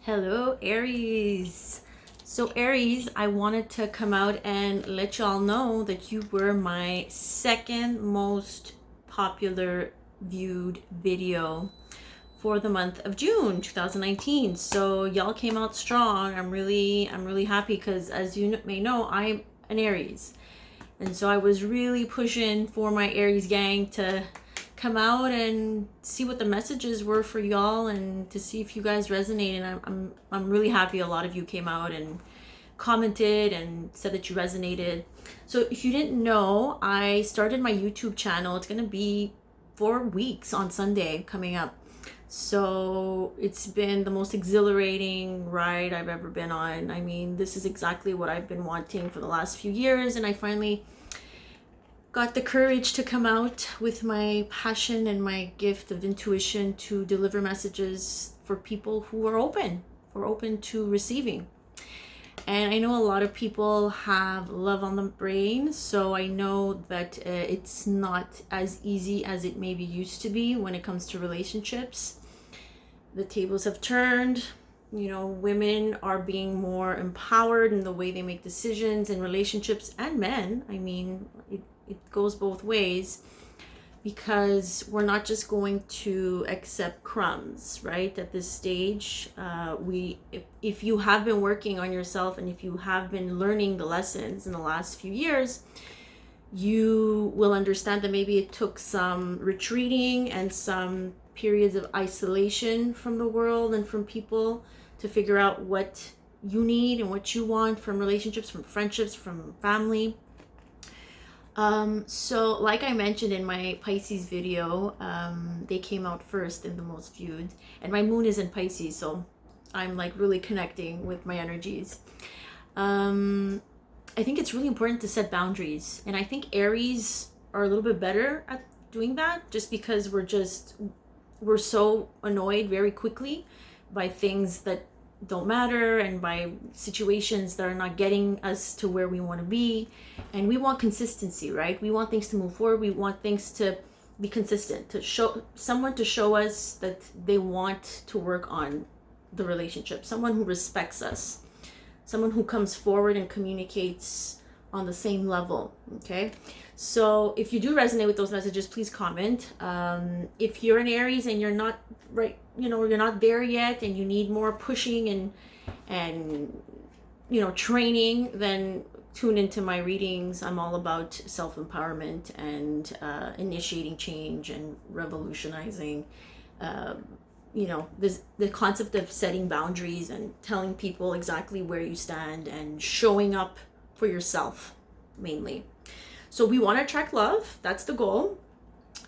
Hello, Aries. So, Aries, I wanted to come out and let y'all know that you were my second most popular viewed video for the month of June 2019. So, y'all came out strong. I'm really happy because, as you may know, I'm an Aries. And so I was really pushing for my Aries gang to come out and see what the messages were for y'all and to see if you guys resonate. And I'm really happy a lot of you came out and commented and said that you resonated. So if you didn't know, I started my YouTube channel. It's going to be 4 weeks on Sunday coming up. So it's been the most exhilarating ride I've ever been on. I mean, this is exactly what I've been wanting for the last few years, and I finally got the courage to come out with my passion and my gift of intuition to deliver messages for people who are open to receiving. And I know a lot of people have love on the brain, so I know that it's not as easy as it maybe used to be when it comes to relationships. The tables have turned. Women are being more empowered in the way they make decisions in relationships, and men. I mean, it goes both ways, because we're not just going to accept crumbs, right? At this stage, if you have been working on yourself and if you have been learning the lessons in the last few years, you will understand that maybe it took some retreating and some periods of isolation from the world and from people to figure out what you need and what you want from relationships, from friendships, from family. So like I mentioned in my Pisces video, they came out first and the most viewed, and my moon is in Pisces, so I'm like really connecting with my energies. I think it's really important to set boundaries, and I think Aries are a little bit better at doing that, just because we're so annoyed very quickly by things that don't matter and by situations that are not getting us to where we want to be. And we want consistency, right? We want things to move forward. We want things to be consistent, to show someone, to show us that they want to work on the relationship, someone who respects us, someone who comes forward and communicates on the same level. Okay, so if you do resonate with those messages, please comment. If you're an Aries and you're not right, you're not there yet and you need more pushing and training, then tune into my readings. I'm all about self-empowerment and initiating change and revolutionizing the concept of setting boundaries and telling people exactly where you stand and showing up for yourself mainly. So we want to attract love, that's the goal,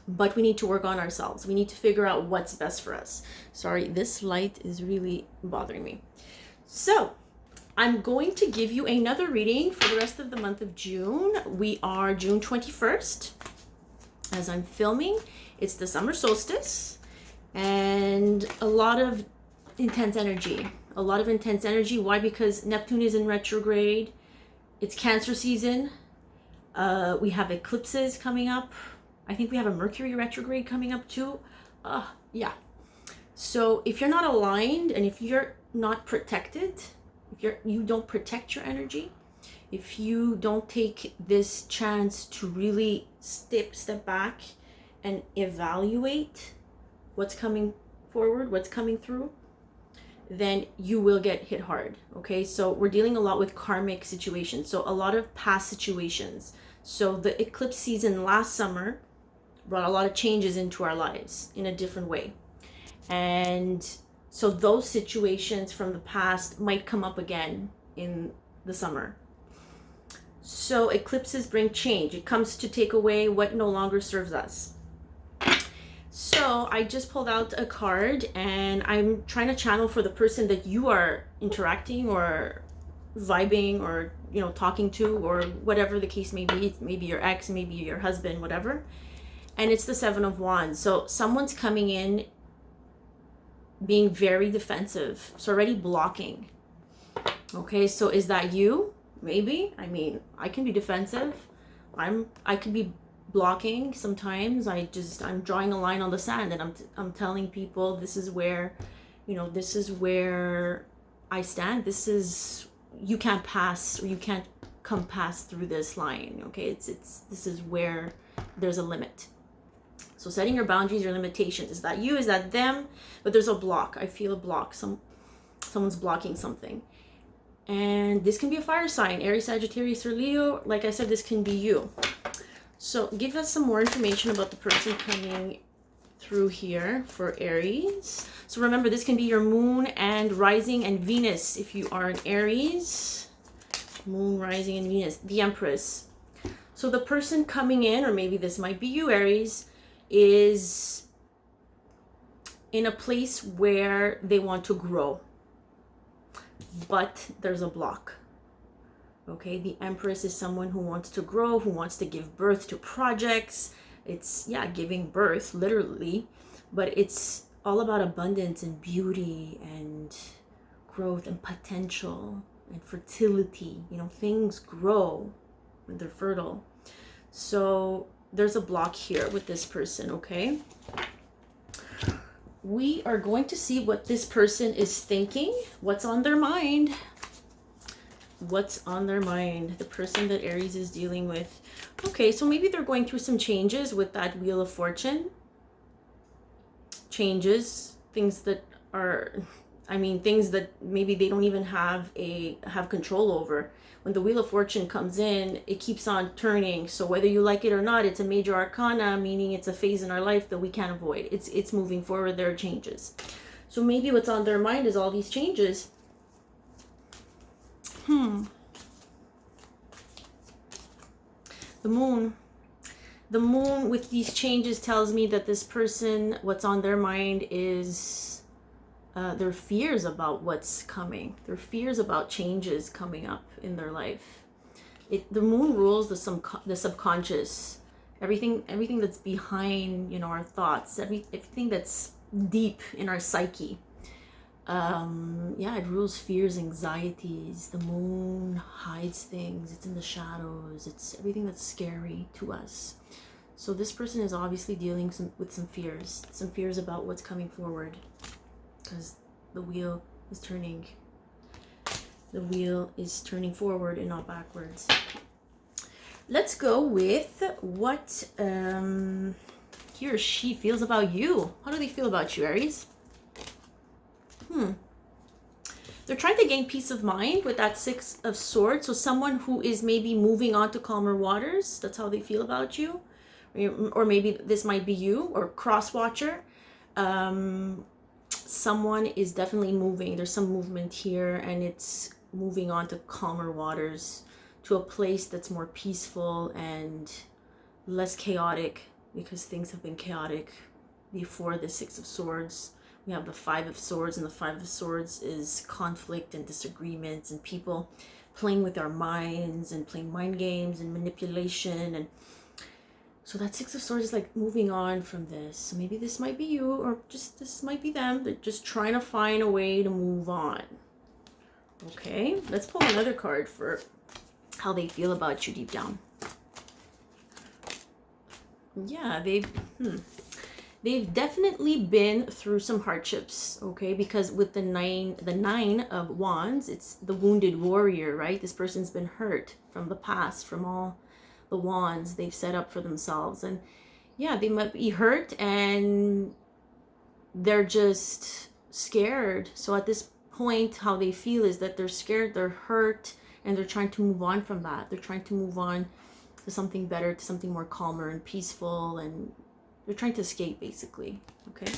but we need to work on ourselves. We need to figure out what's best for us. Sorry, this light is really bothering me. So I'm going to give you another reading for the rest of the month of June. We are June 21st as I'm filming. It's the summer solstice, and a lot of intense energy. Why? Because Neptune is in retrograde. It's Cancer season. We have eclipses coming up. I think we have a Mercury retrograde coming up too. Yeah. So if you're not aligned and if you're not protected, if you don't protect your energy, if you don't take this chance to really step back and evaluate what's coming forward, what's coming through, then you will get hit hard. Okay, so we're dealing a lot with karmic situations, so a lot of past situations. So the eclipse season last summer brought a lot of changes into our lives in a different way, and so those situations from the past might come up again in the summer. So eclipses bring change. It comes to take away what no longer serves us. So I just pulled out a card and I'm trying to channel for the person that you are interacting or vibing or talking to, or whatever the case may be. Maybe your ex, maybe your husband, whatever. And it's the Seven of Wands. So someone's coming in being very defensive, so already blocking. Okay, so is that you? Maybe. I mean, I can be defensive. I can be blocking sometimes. I'm drawing a line on the sand, and I'm telling people this is where you know, this is where I stand. This is, you can't pass, or you can't come past through this line. Okay, this is where there's a limit. So setting your boundaries, your limitations. Is that you? Is that them? But there's a block. I feel a block. Someone's blocking something. And this can be a fire sign, Aries, Sagittarius, or Leo. Like I said, this can be you. So give us some more information about the person coming through here for Aries. So remember, this can be your moon and rising and Venus. If you are an Aries, moon, rising, and Venus, the Empress. So the person coming in, or maybe this might be you, Aries, is in a place where they want to grow, but there's a block. Okay, the Empress is someone who wants to grow, who wants to give birth to projects. It's, yeah, giving birth, literally, but it's all about abundance and beauty and growth and potential and fertility. You know, things grow when they're fertile. So there's a block here with this person, okay? We are going to see what this person is thinking, what's on their mind. What's on their mind, the person that Aries is dealing with. Okay, so maybe they're going through some changes with that Wheel of Fortune. Changes, things that are, I mean, things that maybe they don't even have control over. When the Wheel of Fortune comes in, it keeps on turning. So whether you like it or not, it's a major arcana, meaning it's a phase in our life that we can't avoid. It's moving forward, there are changes. So maybe what's on their mind is all these changes. The moon with these changes tells me that this person, what's on their mind is their fears about what's coming. Their fears about changes coming up in their life. The moon rules the subconscious. Everything that's behind, you know, our thoughts. Everything that's deep in our psyche. Yeah, it rules fears, anxieties. The moon hides things. It's in the shadows. It's everything that's scary to us. So this person is obviously dealing with some fears about what's coming forward, because the wheel is turning. The wheel is turning forward and not backwards. Let's go with what he or she feels about you. How do they feel about you, Aries? They're trying to gain peace of mind with that Six of Swords. So someone who is maybe moving on to calmer waters. That's how they feel about you. Or maybe this might be you, or cross-watcher. Someone is definitely moving. There's some movement here, and it's moving on to calmer waters, to a place that's more peaceful and less chaotic, because things have been chaotic before the Six of Swords. We have the Five of Swords, and the Five of Swords is conflict and disagreements and people playing with our minds and playing mind games and manipulation. And so that Six of Swords is like moving on from this. So maybe this might be you, or just this might be them. They're just trying to find a way to move on. Okay, let's pull another card for how they feel about you deep down. Yeah, they've definitely been through some hardships, okay? Because with the nine of wands, it's the wounded warrior, right? This person's been hurt from the past, from all the wands they've set up for themselves. And yeah, they might be hurt and they're just scared. So at this point, how they feel is that they're scared, they're hurt, and they're trying to move on from that. They're trying to move on to something better, to something more calmer and peaceful, and they're trying to escape, basically. Okay,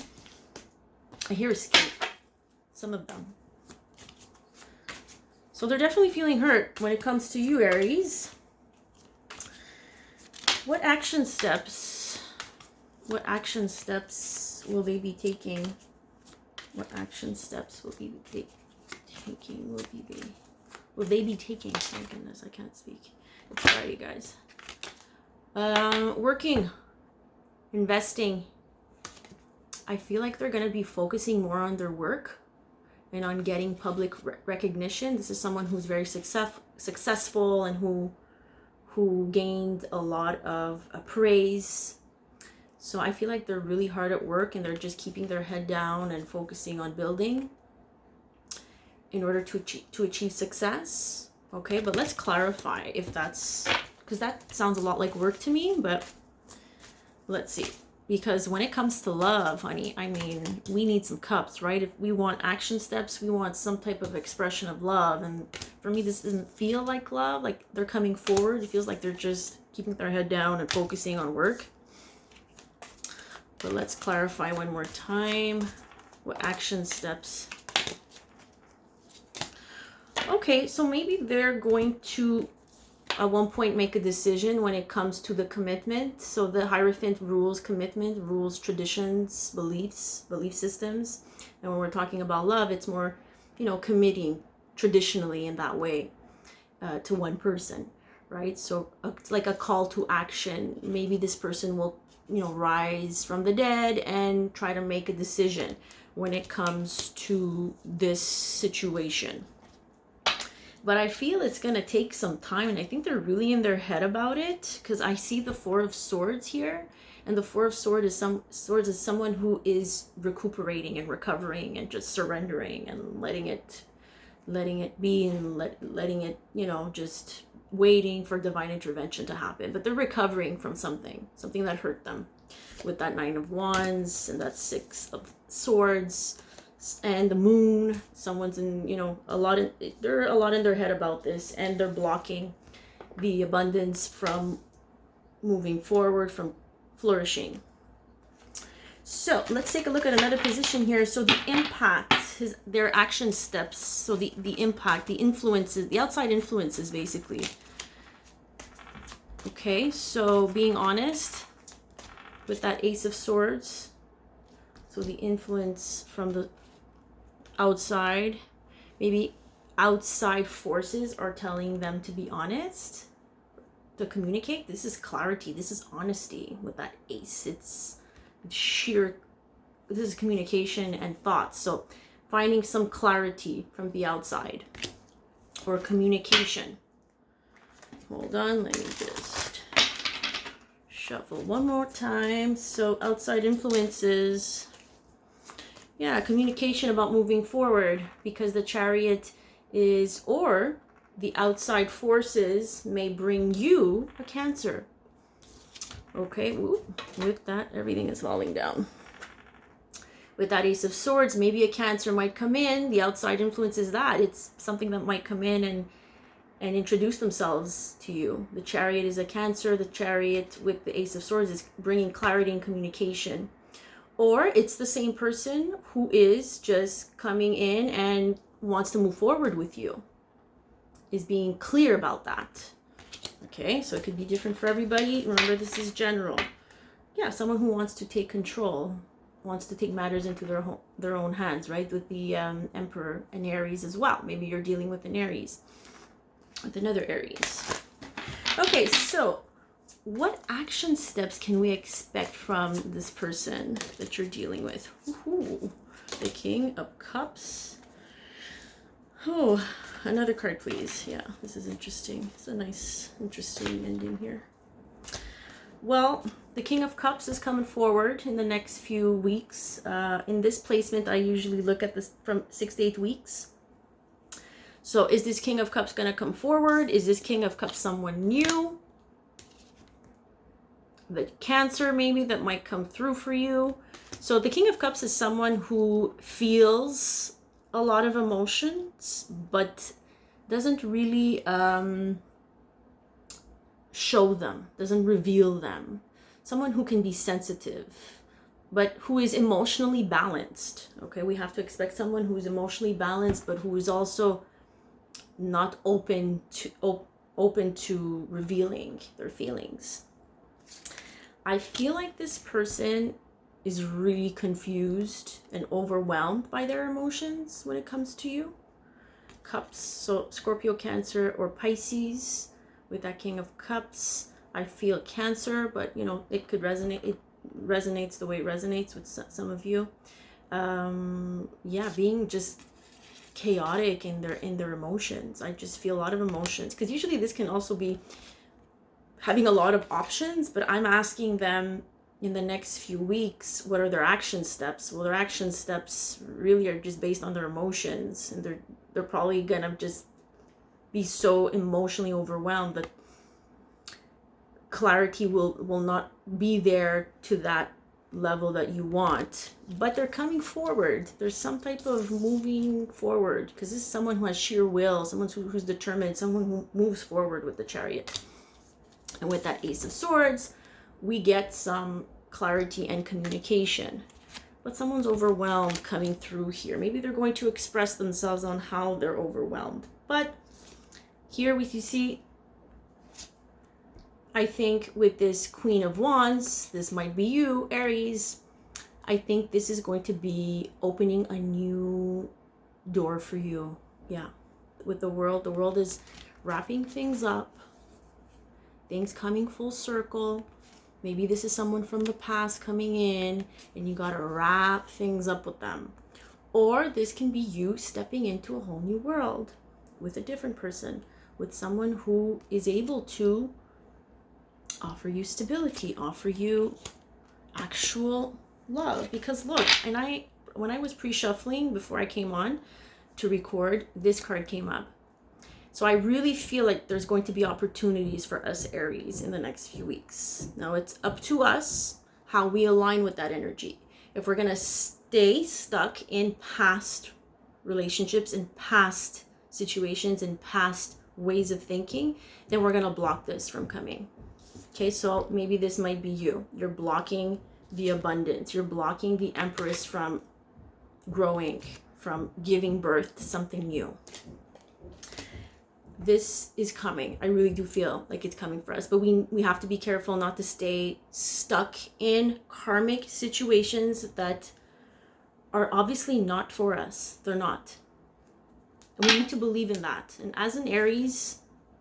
I hear escape, some of them. So they're definitely feeling hurt when it comes to you, Aries. What action steps will they be taking? What action steps will they be taking? Will they be taking? Oh my goodness, I can't speak. It's Friday, guys. Working, investing. I feel like they're going to be focusing more on their work and on getting public recognition. This is someone who's very successful and who gained a lot of praise. So I feel like they're really hard at work and they're just keeping their head down and focusing on building in order to achieve success. Okay, but let's clarify if that's, because that sounds a lot like work to me, but let's see. Because when it comes to love, honey, I mean, we need some cups, right? If we want action steps, we want some type of expression of love. And for me, this doesn't feel like love, like they're coming forward. It feels like they're just keeping their head down and focusing on work. But let's clarify one more time. What action steps? Okay, so maybe they're going to at one point make a decision when it comes to the commitment. So the Hierophant rules commitment, rules traditions, beliefs, belief systems. And when we're talking about love, it's more, you know, committing traditionally in that way to one person, right? So it's like a call to action. Maybe this person will, you know, rise from the dead and try to make a decision when it comes to this situation. But I feel it's going to take some time, and I think they're really in their head about it, because I see the Four of Swords here, and the Four of Swords is someone who is recuperating and recovering and just surrendering and letting it be, and letting it, you know, just waiting for divine intervention to happen. But they're recovering from something that hurt them, with that Nine of Wands and that Six of Swords. And the Moon, someone's in, you know, they're a lot in their head about this, and they're blocking the abundance from moving forward, from flourishing. So let's take a look at another position here. So the impact, their action steps, so the impact, the influences, the outside influences, basically. Okay, so being honest with that Ace of Swords. So the influence from the outside, maybe outside forces are telling them to be honest, to communicate. This is clarity, this is honesty with that Ace. It's sheer, this is communication and thoughts. So finding some clarity from the outside or communication. Hold on, let me just shuffle one more time. So outside influences, yeah, communication about moving forward, because the Chariot is, or the outside forces may bring you a Cancer. Okay, with that, everything is falling down. With that Ace of Swords, maybe a Cancer might come in. The outside influence is that. It's something that might come in and introduce themselves to you. The Chariot is a Cancer. The Chariot with the Ace of Swords is bringing clarity and communication. Or it's the same person who is just coming in and wants to move forward with you, is being clear about that. Okay, so it could be different for everybody. Remember, this is general. Yeah, someone who wants to take control, wants to take matters into their own hands, right? With the Emperor and Aries as well. Maybe you're dealing with an Aries, with another Aries. Okay, so what action steps can we expect from this person that you're dealing with? Ooh, the King of Cups. Oh, another card, please. Yeah, this is interesting. It's a nice, interesting ending here. Well, the King of Cups is coming forward in the next few weeks. In this placement, I usually look at this from 6 to 8 weeks. So is this King of Cups going to come forward? Is this King of Cups someone new? The Cancer maybe that might come through for you. So the King of Cups is someone who feels a lot of emotions, but doesn't really show them, doesn't reveal them. Someone who can be sensitive, but who is emotionally balanced. Okay, we have to expect someone who is emotionally balanced, but who is also not open to revealing their feelings. I feel like this person is really confused and overwhelmed by their emotions when it comes to you. Cups, so Scorpio, Cancer, or Pisces with that King of Cups. I feel Cancer, but you know, it could resonate. It resonates the way it resonates with some of you. Yeah, being just chaotic in their emotions. I just feel a lot of emotions, because usually this can also be having a lot of options, but I'm asking them in the next few weeks, what are their action steps? Well, their action steps really are just based on their emotions, and they're probably gonna just be so emotionally overwhelmed that clarity will not be there to that level that you want. But they're coming forward. There's some type of moving forward, because this is someone who has sheer will, someone who's determined, someone who moves forward with the Chariot. And with that Ace of Swords, we get some clarity and communication. But someone's overwhelmed coming through here. Maybe they're going to express themselves on how they're overwhelmed. But here you see, I think with this Queen of Wands, this might be you, Aries. I think this is going to be opening a new door for you. Yeah. With the world is wrapping things up. Things coming full circle. Maybe this is someone from the past coming in and you got to wrap things up with them. Or this can be you stepping into a whole new world with a different person, with someone who is able to offer you stability, offer you actual love. Because look, and when I was pre-shuffling before I came on to record, this card came up. So I really feel like there's going to be opportunities for us Aries in the next few weeks. Now it's up to us how we align with that energy. If we're going to stay stuck in past relationships and past situations and past ways of thinking, then we're going to block this from coming. Okay, so maybe this might be you. You're blocking the abundance. You're blocking the Empress from growing, from giving birth to something new. This is coming. I really do feel like it's coming for us. But we have to be careful not to stay stuck in karmic situations that are obviously not for us. They're not. And we need to believe in that. And as an Aries,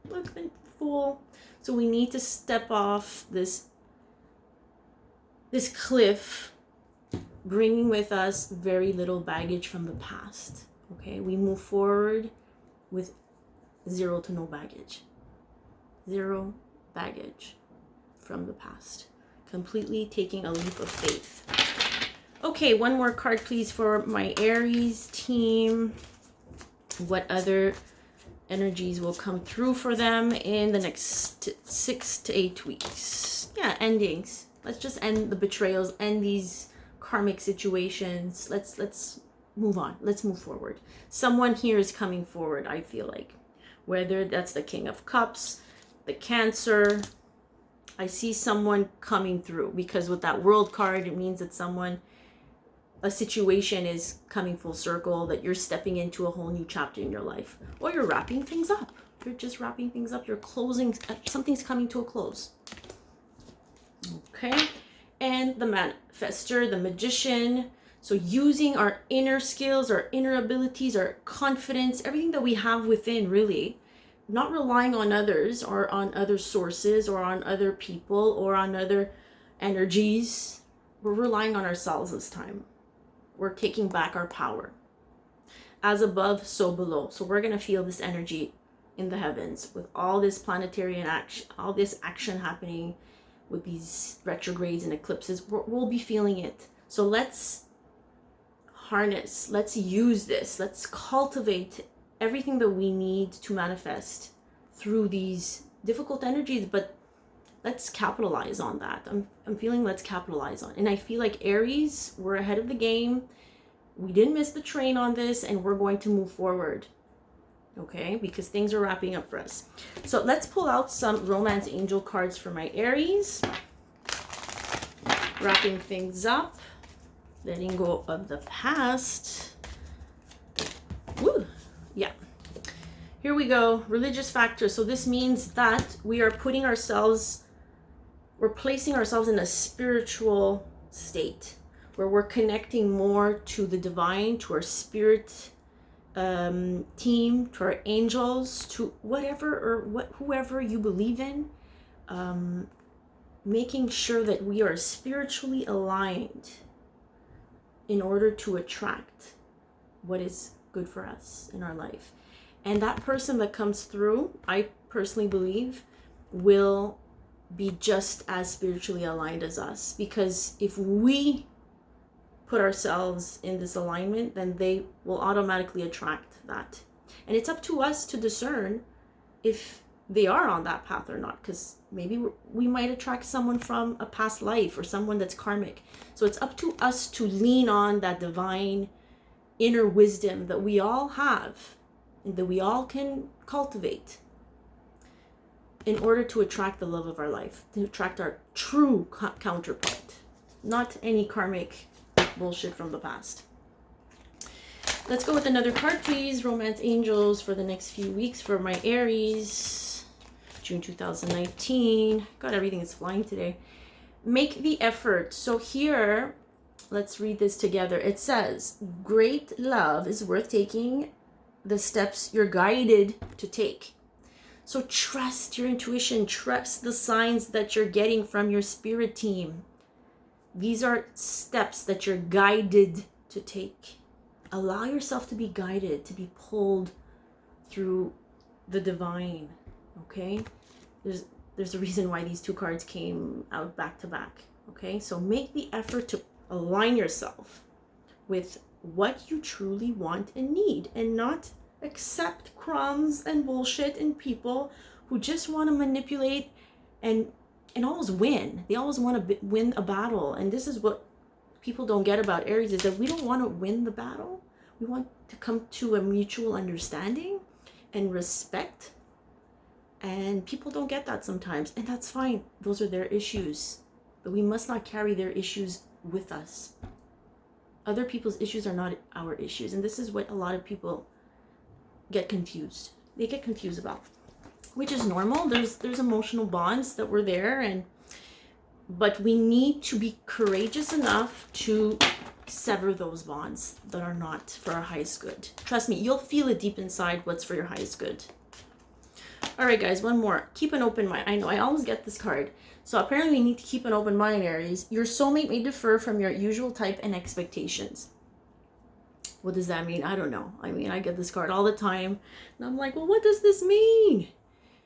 look, the Fool. So we need to step off this cliff, bringing with us very little baggage from the past. Okay, we move forward with zero to no baggage. Zero baggage from the past. Completely taking a leap of faith. Okay, one more card, please, for my Aries team. What other energies will come through for them in the next 6 to 8 weeks? Yeah, endings. Let's just end the betrayals, end these karmic situations. Let's move on. Let's move forward. Someone here is coming forward, I feel like. Whether that's the King of Cups, the Cancer. I see someone coming through, because with that World card, it means that a situation is coming full circle, that you're stepping into a whole new chapter in your life. Or you're wrapping things up. You're just wrapping things up. You're closing. Something's coming to a close. Okay. And the Manifestor, the Magician. So using our inner skills, our inner abilities, our confidence, everything that we have within, really. Not relying on others or on other sources or on other people or on other energies. We're relying on ourselves this time. We're taking back our power. As above, so below. So we're going to feel this energy in the heavens with all this planetary action, all this action happening with these retrogrades and eclipses. We'll be feeling it. So let's harness, let's use this, let's cultivate everything that we need to manifest through these difficult energies, but let's capitalize on that. I'm feeling let's capitalize on it. And I feel like Aries, we're ahead of the game. We didn't miss the train on this, and we're going to move forward. Okay, because things are wrapping up for us. So let's pull out some romance angel cards for my Aries. Wrapping things up. Letting go of the past. Woo! Yeah. Here we go. Religious factor. So this means that we are putting ourselves, we're placing ourselves in a spiritual state where we're connecting more to the divine, to our spirit team, to our angels, to whatever or whoever you believe in. Making sure that we are spiritually aligned in order to attract what is good for us in our life. And that person that comes through, I personally believe, will be just as spiritually aligned as us. Because if we put ourselves in this alignment, then they will automatically attract that. And it's up to us to discern if they are on that path or not, because maybe we might attract someone from a past life or someone that's karmic. So it's up to us to lean on that divine inner wisdom that we all have and that we all can cultivate in order to attract the love of our life, to attract our true counterpart, not any karmic bullshit from the past. Let's go with another card, please. Romance angels for the next few weeks for my Aries, June 2019. God, everything is flying today. Make the effort. So here, let's read this together. It says, great love is worth taking the steps you're guided to take. So trust your intuition. Trust the signs that you're getting from your spirit team. These are steps that you're guided to take. Allow yourself to be guided, to be pulled through the divine, okay? There's a reason why these two cards came out back to back, okay? So make the effort to align yourself with what you truly want and need, and not accept crumbs and bullshit and people who just want to manipulate and always win. They always want to win a battle. And this is what people don't get about Aries, is that we don't want to win the battle. We want to come to a mutual understanding and respect. And people don't get that sometimes. And that's fine. Those are their issues. But we must not carry their issues with us. Other people's issues are not our issues. And this is what a lot of people get confused. They get confused about, which is normal. There's emotional bonds that were there, but we need to be courageous enough to sever those bonds that are not for our highest good. Trust me, you'll feel it deep inside what's for your highest good. All right, guys, one more. Keep an open mind. I know I always get this card. So apparently we need to keep an open mind, Aries. Your soulmate may differ from your usual type and expectations. What does that mean? I don't know. I mean, I get this card all the time. And I'm like, well, what does this mean?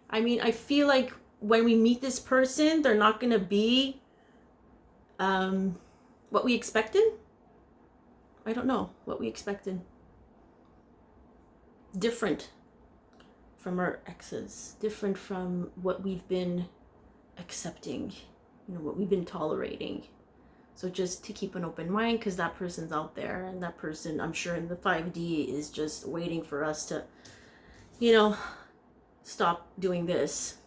I mean, I feel like when we meet this person, they're not going to be what we expected. I don't know what we expected. Different from our exes. Different from what we've been accepting. You know, what we've been tolerating. So just to keep an open mind, because that person's out there, and that person, I'm sure in the 5D, is just waiting for us to, you know, stop doing this.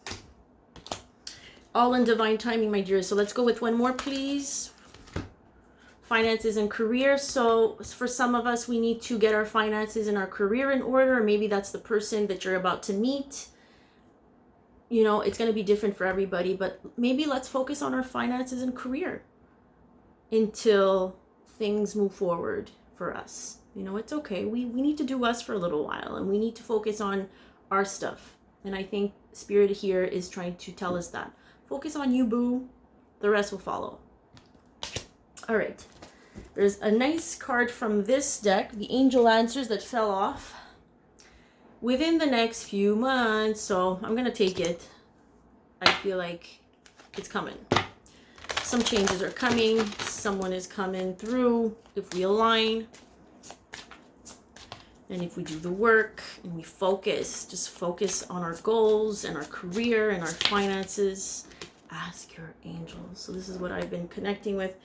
All in divine timing, my dear. So let's go with one more, please. Finances and career. So for some of us, we need to get our finances and our career in order. Maybe that's the person that you're about to meet. You know, it's going to be different for everybody, but maybe let's focus on our finances and career until things move forward for us. You know, it's okay. We need to do us for a little while, and we need to focus on our stuff. And I think Spirit here is trying to tell us that. Focus on you, boo. The rest will follow. All right. There's a nice card from this deck, the Angel Answers that fell off within the next few months. So I'm going to take it. I feel like it's coming. Some changes are coming. Someone is coming through if we align. And if we do the work and we focus, just focus on our goals and our career and our finances. Ask your angels. So this is what I've been connecting with.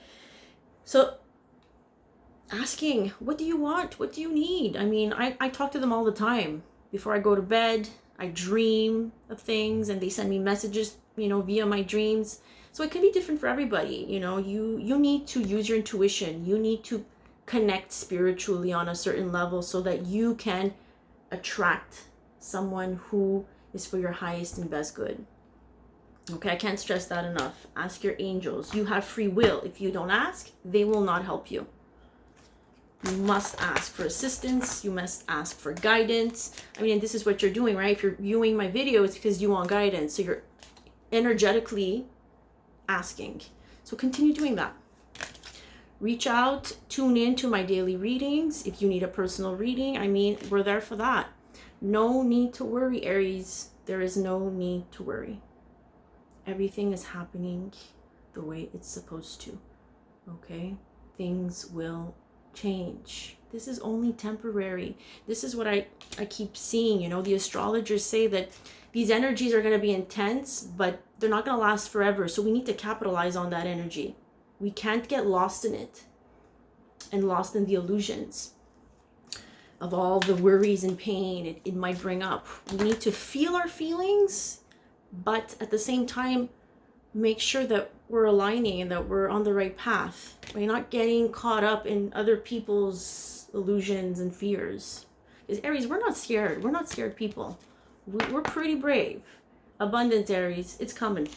So asking, what do you want? What do you need? I mean, I talk to them all the time. Before I go to bed, I dream of things and they send me messages, you know, via my dreams. So it can be different for everybody. You know, you need to use your intuition. You need to connect spiritually on a certain level so that you can attract someone who is for your highest and best good. Okay, I can't stress that enough. Ask your angels. You have free will. If you don't ask, they will not help you. You must ask for assistance. You must ask for guidance. I mean, this is what you're doing, right? If you're viewing my video, it's because you want guidance. So you're energetically asking. So continue doing that. Reach out, tune in to my daily readings. If you need a personal reading, I mean, we're there for that. No need to worry, Aries. There is no need to worry. everything is happening the way it's supposed to. Okay? Things will change. This is only temporary. This is what I keep seeing. You know, the astrologers say that these energies are going to be intense, but they're not going to last forever. So we need to capitalize on that energy. We can't get lost in it and lost in the illusions of all the worries and pain it might bring up. We need to feel our feelings, but at the same time, make sure that we're aligning and that we're on the right path. We're not getting caught up in other people's illusions and fears. Because Aries, we're not scared. We're not scared people. We're pretty brave. Abundance, Aries, it's coming.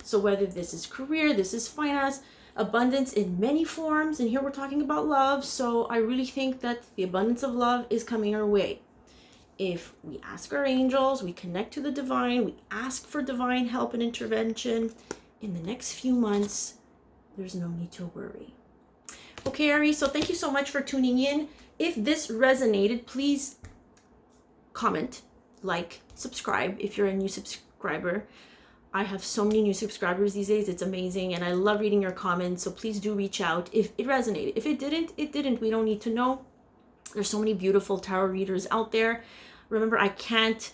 So whether this is career, this is finance, abundance in many forms, and here we're talking about love. So I really think that the abundance of love is coming our way. If we ask our angels, we connect to the divine, we ask for divine help and intervention, in the next few months, there's no need to worry. Okay, Aries, so thank you so much for tuning in. If this resonated, please comment, like, subscribe if you're a new subscriber. I have so many new subscribers these days. It's amazing. And I love reading your comments. So please do reach out if it resonated. If it didn't, it didn't. We don't need to know. There's so many beautiful tarot readers out there. Remember, I can't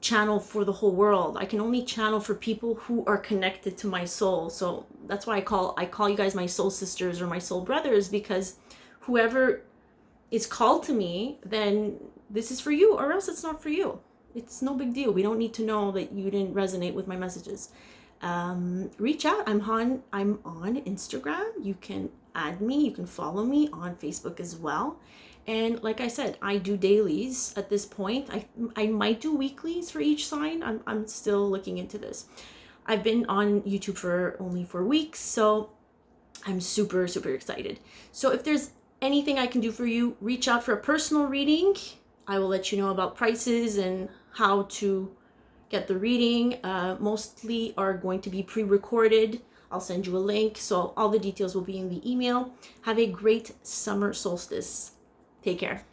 channel for the whole world. I can only channel for people who are connected to my soul. So that's why I call you guys my soul sisters or my soul brothers, because whoever is called to me, then this is for you, or else it's not for you. It's no big deal. We don't need to know that you didn't resonate with my messages. Reach out. I'm on Instagram. You can add me. You can follow me on Facebook as well. And like I said, I do dailies at this point. I might do weeklies for each sign. I'm still looking into this. I've been on YouTube for only 4 weeks, so I'm super, super excited. So if there's anything I can do for you, reach out for a personal reading. I will let you know about prices and how to get the reading. Mostly are going to be pre-recorded. I'll send you a link, so all the details will be in the email. Have a great summer solstice. Take care.